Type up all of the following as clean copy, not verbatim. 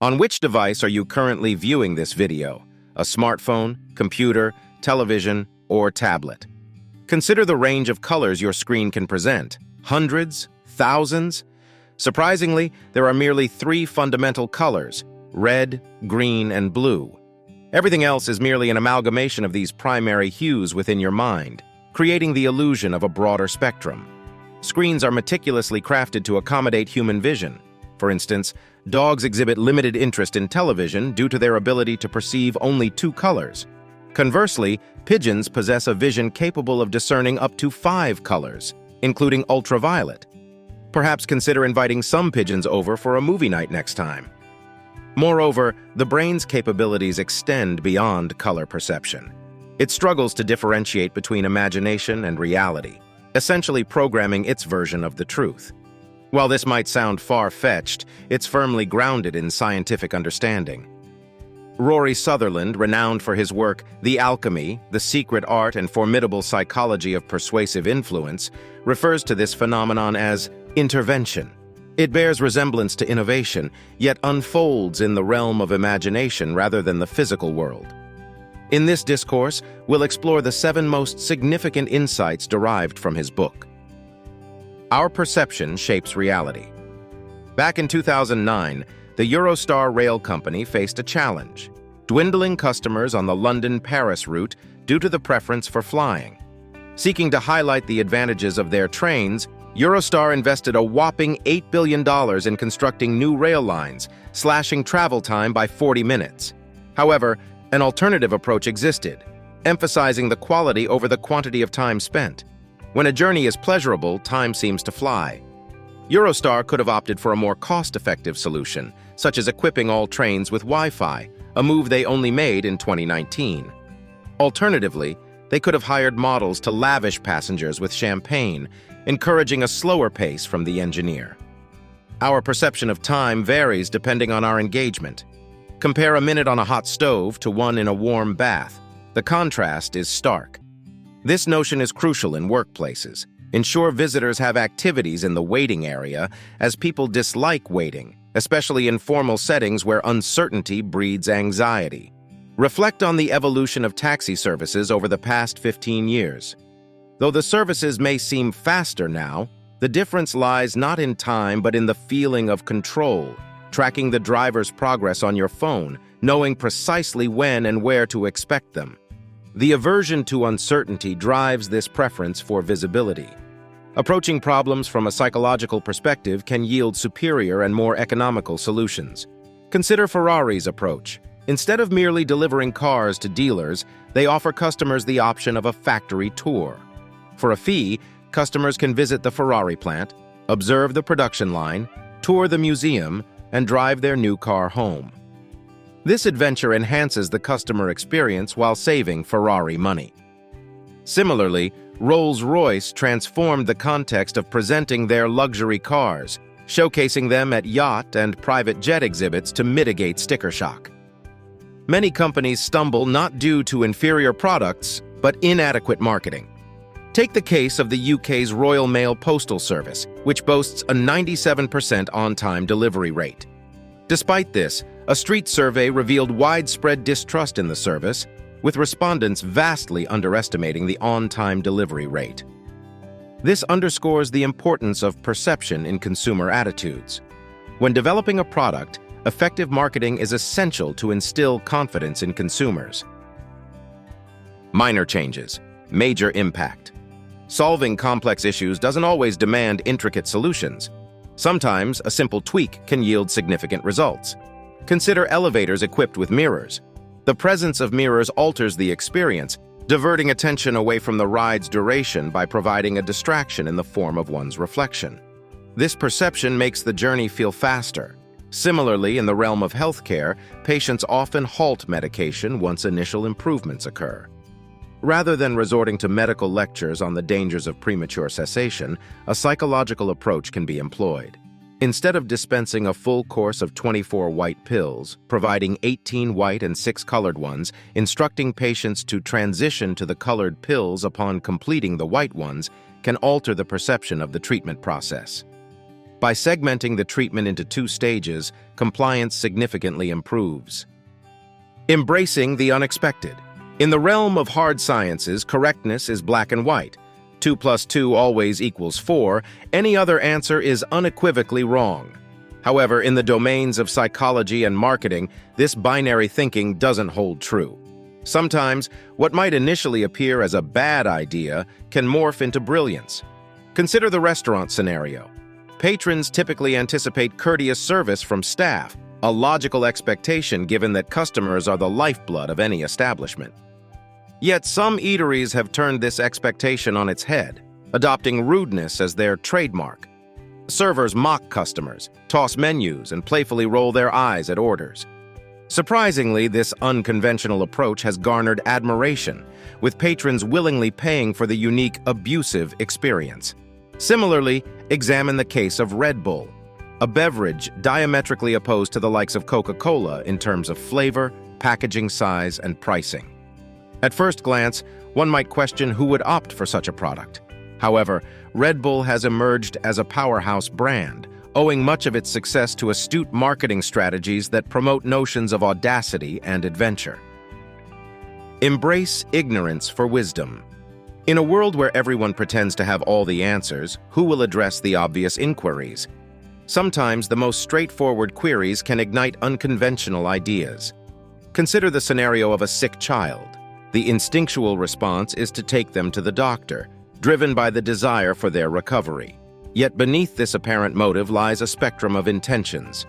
On which device are you currently viewing this video? A smartphone, computer, television, or tablet? Consider the range of colors your screen can present. Hundreds? Thousands? Surprisingly, there are merely 3 fundamental colors: red, green, and blue. Everything else is merely an amalgamation of these primary hues within your mind, creating the illusion of a broader spectrum. Screens are meticulously crafted to accommodate human vision. For instance, dogs exhibit limited interest in television due to their ability to perceive only 2 colors. Conversely, pigeons possess a vision capable of discerning up to 5 colors, including ultraviolet. Perhaps consider inviting some pigeons over for a movie night next time. Moreover, the brain's capabilities extend beyond color perception. It struggles to differentiate between imagination and reality, essentially programming its version of the truth. While this might sound far-fetched, it's firmly grounded in scientific understanding. Sutherland, renowned for his work The Alchemy, the Secret Art and Formidable Psychology of Persuasive Influence, refers to this phenomenon as intervention. It bears resemblance to innovation, yet unfolds in the realm of imagination rather than the physical world. In this discourse, we'll explore the 7 most significant insights derived from his book. Our perception shapes reality. Back in 2009, the Eurostar Rail Company faced a challenge: dwindling customers on the London-Paris route due to the preference for flying. Seeking to highlight the advantages of their trains, Eurostar invested a whopping $8 billion in constructing new rail lines, slashing travel time by 40 minutes. However, an alternative approach existed, emphasizing the quality over the quantity of time spent. When a journey is pleasurable, time seems to fly. Eurostar could have opted for a more cost-effective solution, such as equipping all trains with Wi-Fi, a move they only made in 2019. Alternatively, they could have hired models to lavish passengers with champagne, encouraging a slower pace from the engineer. Our perception of time varies depending on our engagement. Compare a minute on a hot stove to one in a warm bath. The contrast is stark. This notion is crucial in workplaces. Ensure visitors have activities in the waiting area, as people dislike waiting, especially in formal settings where uncertainty breeds anxiety. Reflect on the evolution of taxi services over the past 15 years. Though the services may seem faster now, the difference lies not in time but in the feeling of control, tracking the driver's progress on your phone, knowing precisely when and where to expect them. The aversion to uncertainty drives this preference for visibility. Approaching problems from a psychological perspective can yield superior and more economical solutions. Consider Ferrari's approach. Instead of merely delivering cars to dealers, they offer customers the option of a factory tour. For a fee, customers can visit the Ferrari plant, observe the production line, tour the museum, and drive their new car home. This adventure enhances the customer experience while saving Ferrari money. Similarly, Rolls-Royce transformed the context of presenting their luxury cars, showcasing them at yacht and private jet exhibits to mitigate sticker shock. Many companies stumble not due to inferior products, but inadequate marketing. Take the case of the UK's Royal Mail Postal Service, which boasts a 97% on-time delivery rate. Despite this, a street survey revealed widespread distrust in the service, with respondents vastly underestimating the on-time delivery rate. This underscores the importance of perception in consumer attitudes. When developing a product, effective marketing is essential to instill confidence in consumers. Minor changes, major impact. Solving complex issues doesn't always demand intricate solutions. Sometimes a simple tweak can yield significant results. Consider elevators equipped with mirrors. The presence of mirrors alters the experience, diverting attention away from the ride's duration by providing a distraction in the form of one's reflection. This perception makes the journey feel faster. Similarly, in the realm of healthcare, patients often halt medication once initial improvements occur. Rather than resorting to medical lectures on the dangers of premature cessation, a psychological approach can be employed. Instead of dispensing a full course of 24 white pills, providing 18 white and 6 colored ones, instructing patients to transition to the colored pills upon completing the white ones can alter the perception of the treatment process. By segmenting the treatment into 2 stages, compliance significantly improves. Embracing the unexpected. In the realm of hard sciences, correctness is black and white. 2 plus 2 always equals 4. Any other answer is unequivocally wrong. However, in the domains of psychology and marketing, this binary thinking doesn't hold true. Sometimes, what might initially appear as a bad idea can morph into brilliance. Consider the restaurant scenario. Patrons typically anticipate courteous service from staff, a logical expectation given that customers are the lifeblood of any establishment. Yet some eateries have turned this expectation on its head, adopting rudeness as their trademark. Servers mock customers, toss menus, and playfully roll their eyes at orders. Surprisingly, this unconventional approach has garnered admiration, with patrons willingly paying for the unique, abusive experience. Similarly, examine the case of Red Bull, a beverage diametrically opposed to the likes of Coca-Cola in terms of flavor, packaging size, and pricing. At first glance, one might question who would opt for such a product. However, Red Bull has emerged as a powerhouse brand, owing much of its success to astute marketing strategies that promote notions of audacity and adventure. Embrace ignorance for wisdom. In a world where everyone pretends to have all the answers, who will address the obvious inquiries? Sometimes the most straightforward queries can ignite unconventional ideas. Consider the scenario of a sick child. The instinctual response is to take them to the doctor, driven by the desire for their recovery. Yet beneath this apparent motive lies a spectrum of intentions.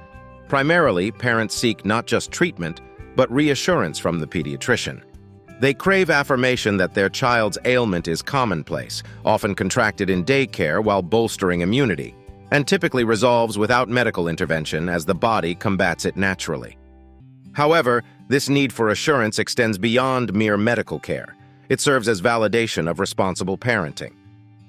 Primarily, parents seek not just treatment, but reassurance from the pediatrician. They crave affirmation that their child's ailment is commonplace, often contracted in daycare while bolstering immunity, and typically resolves without medical intervention as the body combats it naturally. However, this need for assurance extends beyond mere medical care. It serves as validation of responsible parenting.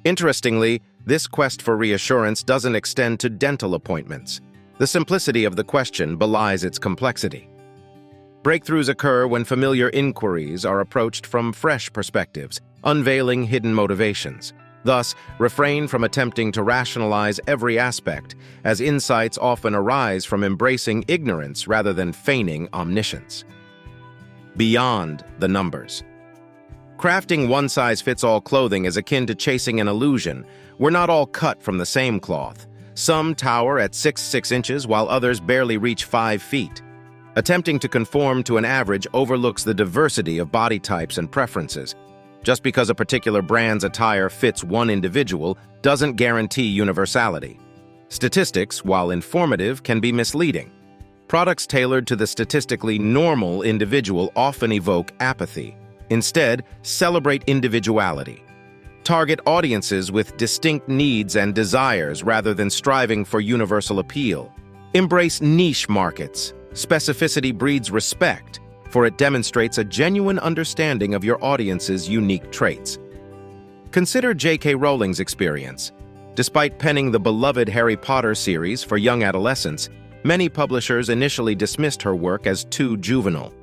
Interestingly, this quest for reassurance doesn't extend to dental appointments. The simplicity of the question belies its complexity. Breakthroughs occur when familiar inquiries are approached from fresh perspectives, unveiling hidden motivations. Thus, refrain from attempting to rationalize every aspect, as insights often arise from embracing ignorance rather than feigning omniscience. Beyond the numbers. Crafting one-size-fits-all clothing is akin to chasing an illusion. We're not all cut from the same cloth. Some tower at 6 inches while others barely reach 5 feet. Attempting to conform to an average overlooks the diversity of body types and preferences. Just because a particular brand's attire fits one individual doesn't guarantee universality. Statistics, while informative, can be misleading. Products tailored to the statistically normal individual often evoke apathy. Instead, celebrate individuality. Target audiences with distinct needs and desires rather than striving for universal appeal. Embrace niche markets. Specificity breeds respect, for it demonstrates a genuine understanding of your audience's unique traits. Consider J.K. Rowling's experience. Despite penning the beloved Harry Potter series for young adolescents, many publishers initially dismissed her work as too juvenile.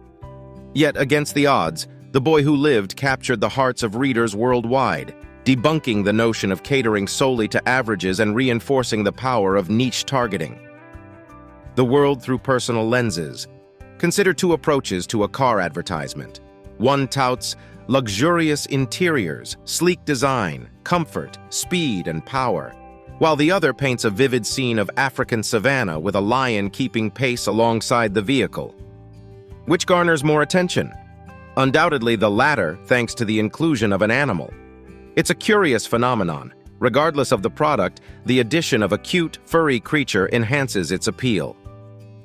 Yet, against the odds, The Boy Who Lived captured the hearts of readers worldwide, debunking the notion of catering solely to averages and reinforcing the power of niche targeting. The world through personal lenses. Consider 2 approaches to a car advertisement. One touts luxurious interiors, sleek design, comfort, speed, and power, while the other paints a vivid scene of African savanna with a lion keeping pace alongside the vehicle. Which garners more attention? Undoubtedly the latter, thanks to the inclusion of an animal. It's a curious phenomenon. Regardless of the product, the addition of a cute, furry creature enhances its appeal.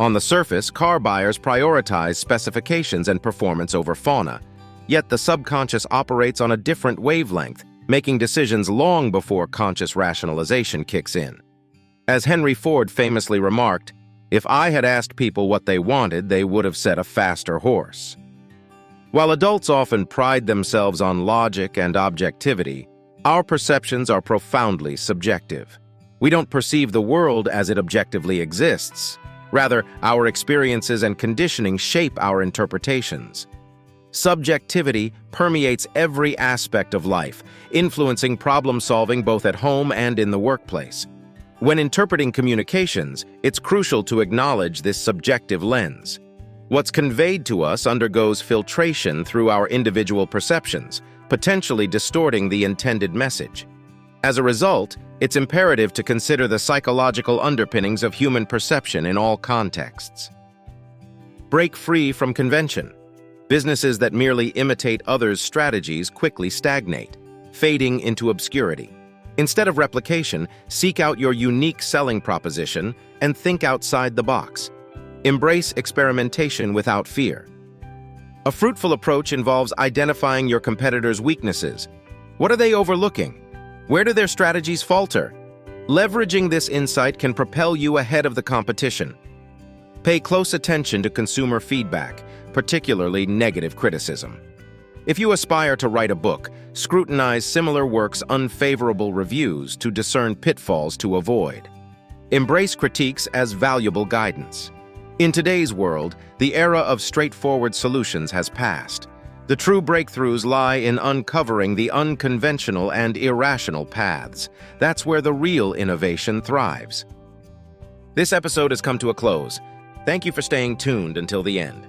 On the surface, car buyers prioritize specifications and performance over fauna, yet the subconscious operates on a different wavelength, making decisions long before conscious rationalization kicks in. As Henry Ford famously remarked, "If I had asked people what they wanted, they would have said a faster horse." While adults often pride themselves on logic and objectivity, our perceptions are profoundly subjective. We don't perceive the world as it objectively exists. Rather, our experiences and conditioning shape our interpretations. Subjectivity permeates every aspect of life, influencing problem-solving both at home and in the workplace. When interpreting communications, it's crucial to acknowledge this subjective lens. What's conveyed to us undergoes filtration through our individual perceptions, potentially distorting the intended message. As a result, it's imperative to consider the psychological underpinnings of human perception in all contexts. Break free from convention. Businesses that merely imitate others' strategies quickly stagnate, fading into obscurity. Instead of replication, seek out your unique selling proposition and think outside the box. Embrace experimentation without fear. A fruitful approach involves identifying your competitors' weaknesses. What are they overlooking? Where do their strategies falter? Leveraging this insight can propel you ahead of the competition. Pay close attention to consumer feedback, particularly negative criticism. If you aspire to write a book, scrutinize similar works' unfavorable reviews to discern pitfalls to avoid. Embrace critiques as valuable guidance. In today's world, the era of straightforward solutions has passed. The true breakthroughs lie in uncovering the unconventional and irrational paths. That's where the real innovation thrives. This episode has come to a close. Thank you for staying tuned until the end.